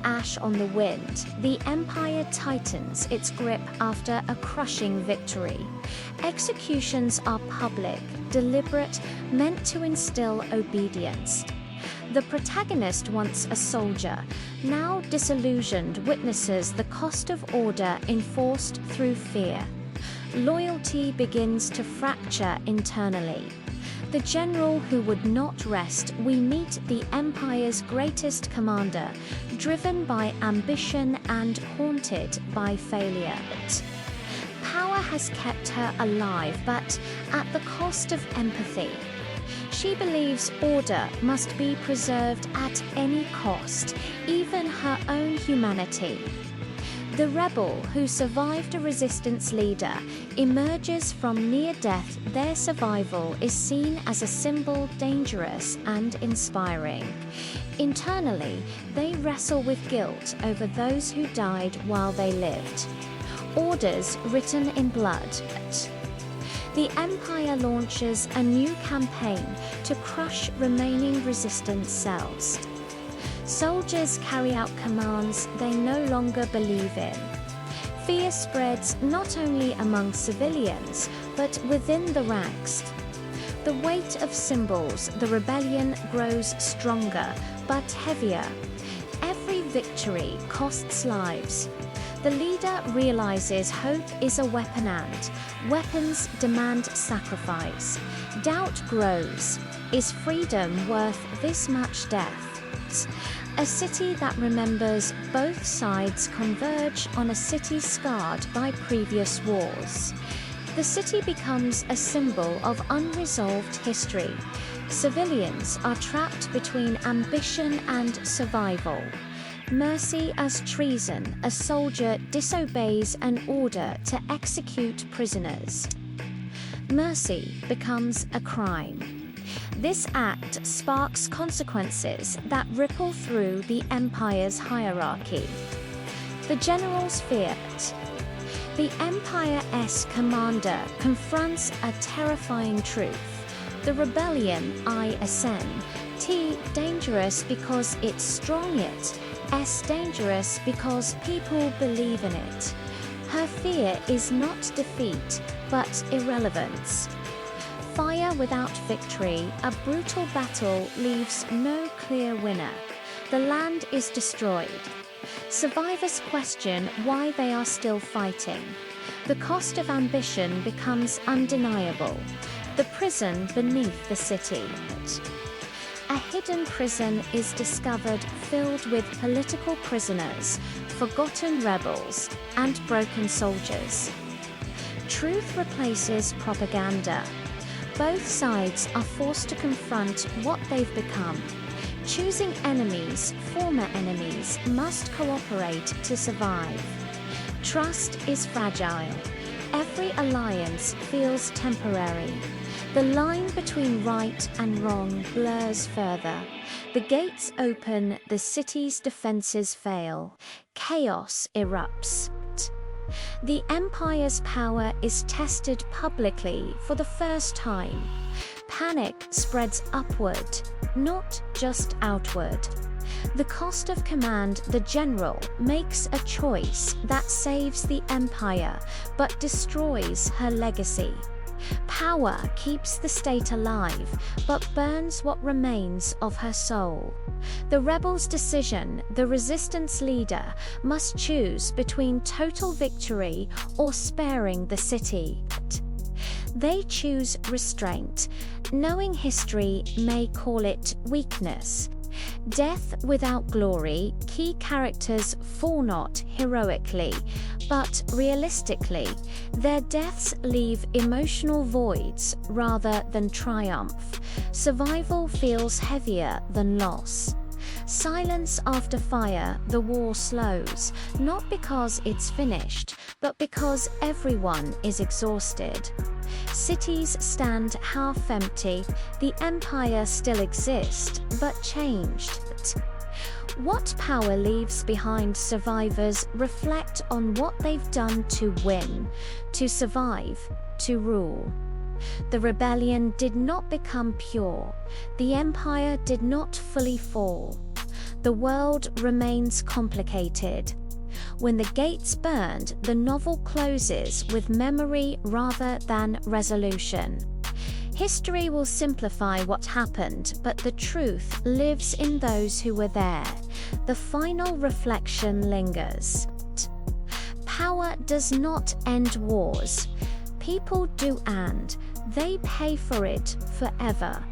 ash on the wind, the empire tightens its grip after a crushing victory. Executions are public, deliberate, meant to instill obedience. The protagonist, once a soldier, now disillusioned, witnesses the cost of order enforced through fear. Loyalty begins to fracture internally. The general who would not rest, we meet the Empire's greatest commander, driven by ambition and haunted by failure. Power has kept her alive, but at the cost of empathy. She believes order must be preserved at any cost, even her own humanity. The rebel who survived a resistance leader emerges from near death. Their survival is seen as a symbol, dangerous and inspiring. Internally, they wrestle with guilt over those who died while they lived. Orders written in blood. The Empire launches a new campaign to crush remaining resistance cells. Soldiers carry out commands they no longer believe in. Fear spreads not only among civilians, but within the ranks. The weight of symbols, the rebellion grows stronger, but heavier. Every victory costs lives. The leader realizes hope is a weapon and weapons demand sacrifice. Doubt grows. Is freedom worth this much death? A city that remembers both sides converge on a city scarred by previous wars. The city becomes a symbol of unresolved history. Civilians are trapped between ambition and survival. Mercy as treason. A soldier disobeys an order to execute prisoners. Mercy becomes a crime. This act sparks consequences that ripple through the Empire's hierarchy. The general's fear. The Empire's commander confronts a terrifying truth. The rebellion, I ascend. Dangerous because it's strong, it. Dangerous because people believe in it. Her fear is not defeat, but irrelevance. Fire without victory. A brutal battle leaves no clear winner. The land is destroyed. Survivors question why they are still fighting. The cost of ambition becomes undeniable. The prison beneath the city. A hidden prison is discovered, filled with political prisoners, forgotten rebels, and broken soldiers. Truth replaces propaganda. Both sides are forced to confront what they've become. Choosing enemies, former enemies, must cooperate to survive. Trust is fragile. Every alliance feels temporary. The line between right and wrong blurs further. The gates open, the city's defenses fail. Chaos erupts. The Empire's power is tested publicly for the first time. Panic spreads upward, not just outward. The cost of command. The general makes a choice that saves the Empire, but destroys her legacy. Power keeps the state alive, but burns what remains of her soul. The rebel's decision. The resistance leader must choose between total victory or sparing the city. They choose restraint. Knowing history may call it weakness. Death without glory. Key characters fall not heroically, but realistically. Their deaths leave emotional voids rather than triumph. Survival feels heavier than loss. Silence after fire. The war slows, not because it's finished, but because everyone is exhausted. Cities stand half empty. The Empire still exists, but changed. What power leaves behind. Survivors reflect on what they've done to win, to survive, to rule. The rebellion did not become pure. The Empire did not fully fall. The world remains complicated. When the gates burned, the novel closes with memory rather than resolution. History will simplify what happened, but the truth lives in those who were there. The final reflection lingers. Power does not end wars. People do, and they pay for it forever.